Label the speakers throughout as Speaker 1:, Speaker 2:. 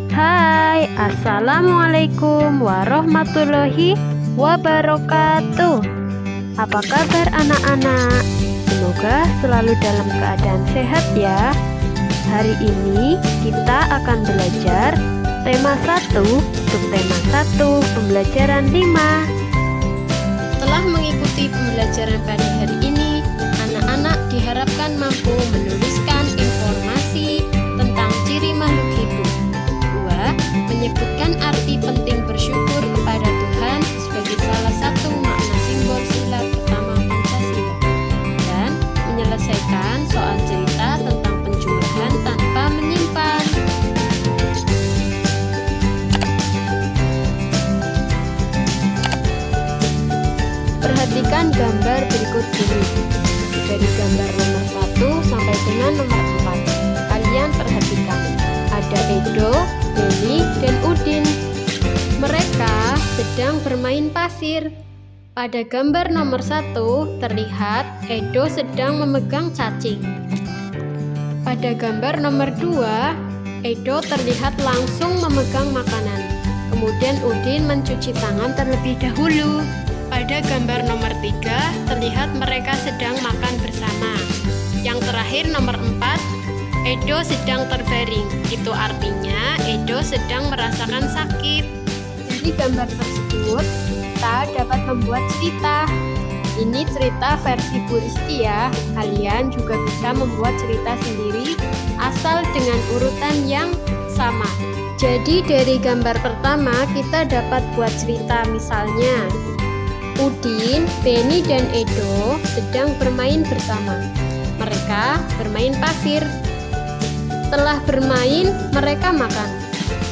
Speaker 1: Hai, Assalamualaikum warahmatullahi wabarakatuh. Apa kabar anak-anak? Semoga selalu dalam keadaan sehat ya. Hari ini kita akan belajar tema 1, subtema 1, pembelajaran 5.
Speaker 2: Setelah mengikuti pembelajaran pada hari ini, anak-anak diharapkan mampu menuliskan informasi tentang ciri makhluk hidup. 2. Menyebutkan arti penting bersyukur kepada Tuhan sebagai salah satu makna simbol sila pertama Pancasila. Dan menyelesaikan soal cerita tentang penjumlahan tanpa menyimpan. Perhatikan gambar berikut ini. Dari gambar nomor 1 sampai dengan nomor 4. Kalian perhatikan. Ada Edo, Beni, dan Udin. Mereka sedang bermain pasir. Pada gambar nomor 1 terlihat Edo sedang memegang cacing. Pada gambar nomor 2, Edo terlihat langsung memegang makanan. Kemudian Udin mencuci tangan terlebih dahulu. Pada gambar nomor 3 terlihat mereka sedang makan bersama. Yang terakhir nomor 4, Edo sedang terbaring. Itu artinya Edo sedang merasakan sakit. Dari gambar tersebut kita dapat membuat cerita. Ini cerita versi Bu Risti ya. Kalian juga bisa membuat cerita sendiri asal dengan urutan yang sama. Jadi dari gambar pertama kita dapat buat cerita, misalnya Udin, Beni, dan Edo sedang bermain bersama. Mereka bermain pasir. Setelah bermain, mereka makan.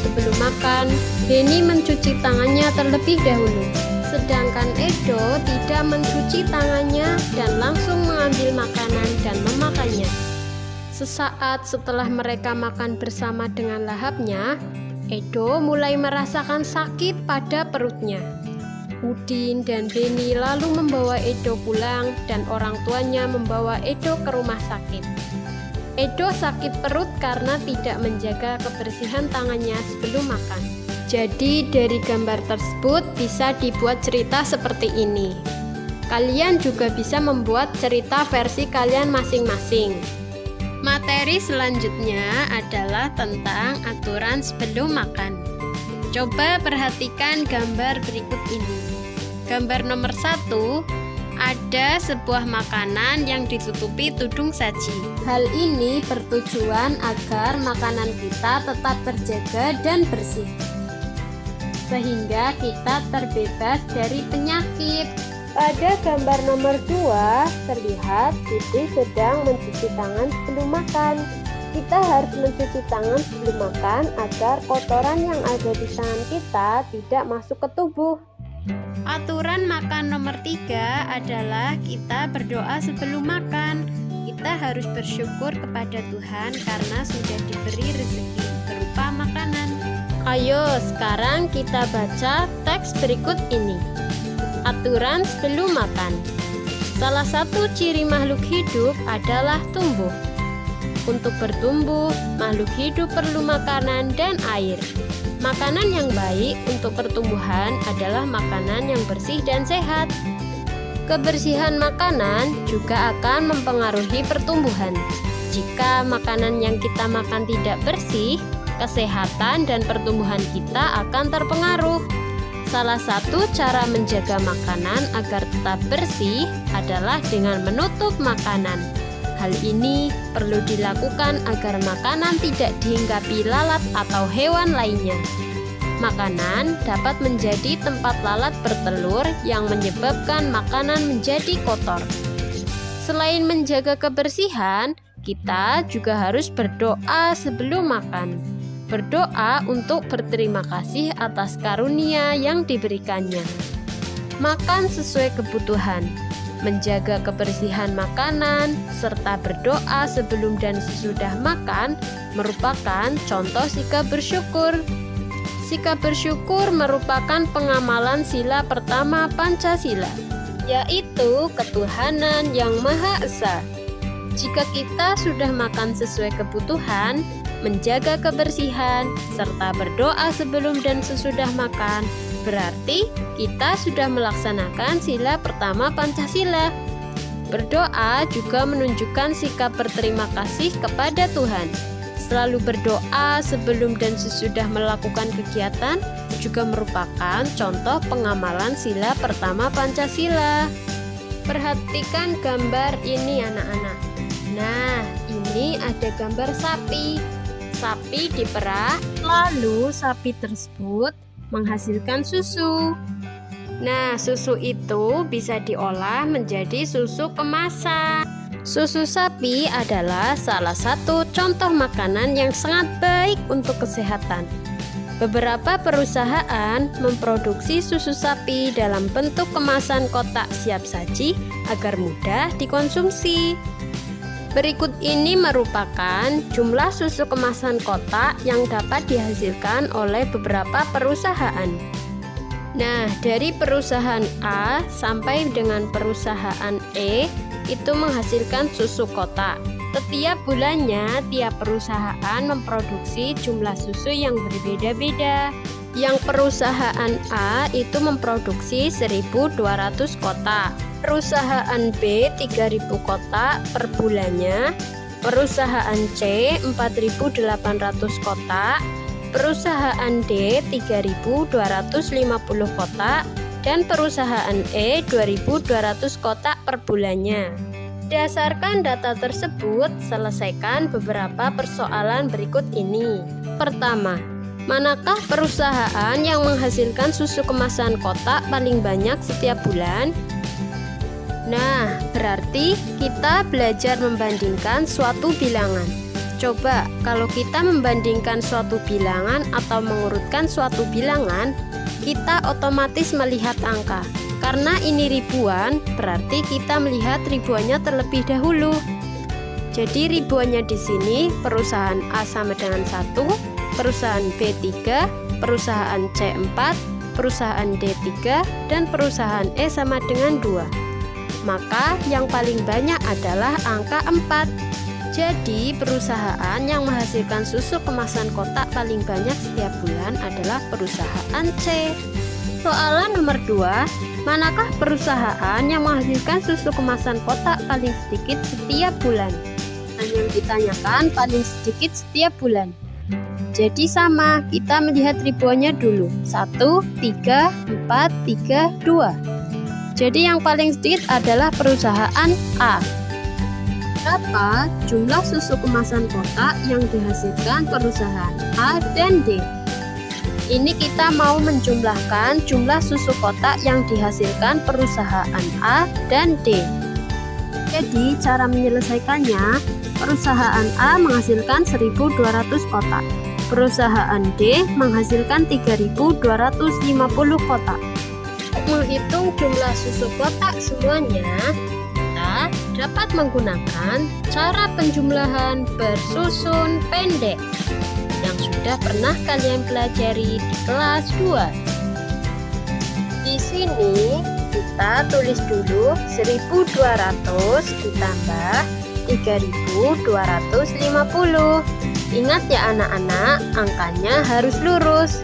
Speaker 2: Sebelum makan, Beni mencuci tangannya terlebih dahulu. Sedangkan Edo tidak mencuci tangannya dan langsung mengambil makanan dan memakannya. Sesaat setelah mereka makan bersama dengan lahapnya, Edo mulai merasakan sakit pada perutnya. Udin dan Beni lalu membawa Edo pulang dan orang tuanya membawa Edo ke rumah sakit. Edo sakit perut karena tidak menjaga kebersihan tangannya sebelum makan. Jadi dari gambar tersebut bisa dibuat cerita seperti ini. Kalian juga bisa membuat cerita versi kalian masing-masing. Materi selanjutnya adalah tentang aturan sebelum makan. Coba perhatikan gambar berikut ini. Gambar nomor 1, ada sebuah makanan yang ditutupi tudung saji. Hal ini bertujuan agar makanan kita tetap terjaga dan bersih, sehingga kita terbebas dari penyakit. Pada gambar nomor 2 terlihat Siti sedang mencuci tangan sebelum makan. Kita harus mencuci tangan sebelum makan agar kotoran yang ada di tangan kita tidak masuk ke tubuh. Aturan makan nomor 3 adalah kita berdoa sebelum makan. Kita harus bersyukur kepada Tuhan karena sudah diberi rezeki berupa makanan. Ayo sekarang kita baca teks berikut ini. Aturan sebelum makan. Salah satu ciri makhluk hidup adalah tumbuh. Untuk bertumbuh, makhluk hidup perlu makanan dan air. Makanan yang baik untuk pertumbuhan adalah makanan yang bersih dan sehat. Kebersihan makanan juga akan mempengaruhi pertumbuhan. Jika makanan yang kita makan tidak bersih, kesehatan dan pertumbuhan kita akan terpengaruh. Salah satu cara menjaga makanan agar tetap bersih adalah dengan menutup makanan. Hal ini perlu dilakukan agar makanan tidak dihinggapi lalat atau hewan lainnya. Makanan dapat menjadi tempat lalat bertelur yang menyebabkan makanan menjadi kotor. Selain menjaga kebersihan, kita juga harus berdoa sebelum makan. Berdoa untuk berterima kasih atas karunia yang diberikannya. Makan sesuai kebutuhan. Menjaga kebersihan makanan, serta berdoa sebelum dan sesudah makan merupakan contoh sikap bersyukur. Sikap bersyukur merupakan pengamalan sila pertama Pancasila, yaitu ketuhanan yang Maha Esa. Jika kita sudah makan sesuai kebutuhan, menjaga kebersihan, serta berdoa sebelum dan sesudah makan, berarti kita sudah melaksanakan sila pertama Pancasila. Berdoa juga menunjukkan sikap berterima kasih kepada Tuhan. Selalu berdoa sebelum dan sesudah melakukan kegiatan juga merupakan contoh pengamalan sila pertama Pancasila. Perhatikan gambar ini anak-anak. Nah, ini ada gambar sapi. Sapi diperah, lalu sapi tersebut menghasilkan susu. Nah, susu itu bisa diolah menjadi susu kemasan. Susu sapi adalah salah satu contoh makanan yang sangat baik untuk kesehatan. Beberapa perusahaan memproduksi susu sapi dalam bentuk kemasan kotak siap saji agar mudah dikonsumsi. Berikut ini merupakan jumlah susu kemasan kotak yang dapat dihasilkan oleh beberapa perusahaan. Nah, dari perusahaan A sampai dengan perusahaan E itu menghasilkan susu kotak. Setiap bulannya, tiap perusahaan memproduksi jumlah susu yang berbeda-beda. Yang perusahaan A itu memproduksi 1.200 kotak. Perusahaan B 3.000 kotak per bulannya. Perusahaan C 4.800 kotak. Perusahaan D 3.250 kotak dan perusahaan E 2.200 kotak per bulannya. Berdasarkan data tersebut, selesaikan beberapa persoalan berikut ini. Pertama, manakah perusahaan yang menghasilkan susu kemasan kotak paling banyak setiap bulan? Nah, berarti kita belajar membandingkan suatu bilangan. Coba, kalau kita membandingkan suatu bilangan atau mengurutkan suatu bilangan, kita otomatis melihat angka. Karena ini ribuan, berarti kita melihat ribuannya terlebih dahulu. Jadi ribuannya di sini perusahaan A sama dengan 1, perusahaan B 3, perusahaan C 4, perusahaan D 3, dan perusahaan E sama dengan 2. Maka yang paling banyak adalah angka 4. Jadi, perusahaan yang menghasilkan susu kemasan kotak paling banyak setiap bulan adalah perusahaan C. Soalan nomor 2, manakah perusahaan yang menghasilkan susu kemasan kotak paling sedikit setiap bulan? Yang ditanyakan paling sedikit setiap bulan. Jadi sama, kita melihat ribuannya dulu. 1, 3, 4, 3, 2. Jadi yang paling sedikit adalah perusahaan A. Berapa jumlah susu kemasan kotak yang dihasilkan perusahaan A dan D? Ini kita mau menjumlahkan jumlah susu kotak yang dihasilkan perusahaan A dan D. Jadi cara menyelesaikannya, perusahaan A menghasilkan 1.200 kotak, perusahaan D menghasilkan 3.250 kotak. Untuk menghitung jumlah susu kotak semuanya, kita dapat menggunakan cara penjumlahan bersusun pendek yang sudah pernah kalian pelajari di kelas 2. Di sini kita tulis dulu 1.200 ditambah 3.250. Ingat ya anak-anak, angkanya harus lurus.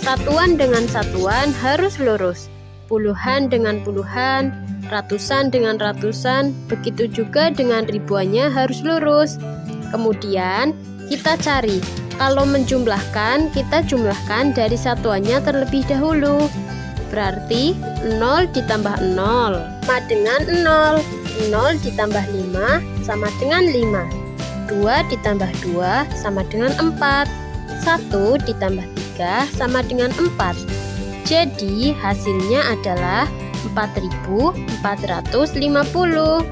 Speaker 2: Satuan dengan satuan harus lurus. Puluhan dengan puluhan, ratusan dengan ratusan, begitu juga dengan ribuannya harus lurus. Kemudian kita cari, kalau menjumlahkan, kita jumlahkan dari satuannya terlebih dahulu. Berarti 0 ditambah 0 sama dengan 0. 0 ditambah 5 sama dengan 5. 2 ditambah 2 sama dengan 4. 1 ditambah 3 sama dengan 4. Jadi hasilnya adalah 4.450.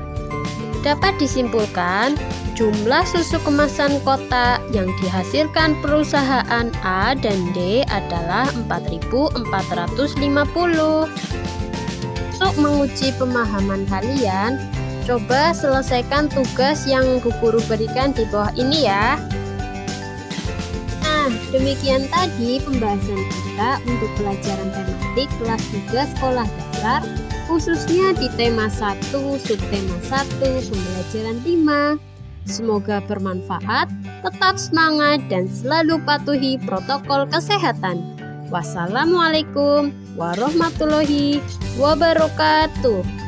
Speaker 2: Dapat disimpulkan, jumlah susu kemasan kotak yang dihasilkan perusahaan A dan D adalah 4.450. Untuk menguji pemahaman kalian, coba selesaikan tugas yang Bu Guru berikan di bawah ini ya. Nah, demikian tadi pembahasan kita untuk pelajaran tematik kelas 3 sekolah dasar, khususnya di tema 1, subtema 1, pembelajaran 5. Semoga bermanfaat, tetap semangat dan selalu patuhi protokol kesehatan. Wassalamualaikum warahmatullahi wabarakatuh.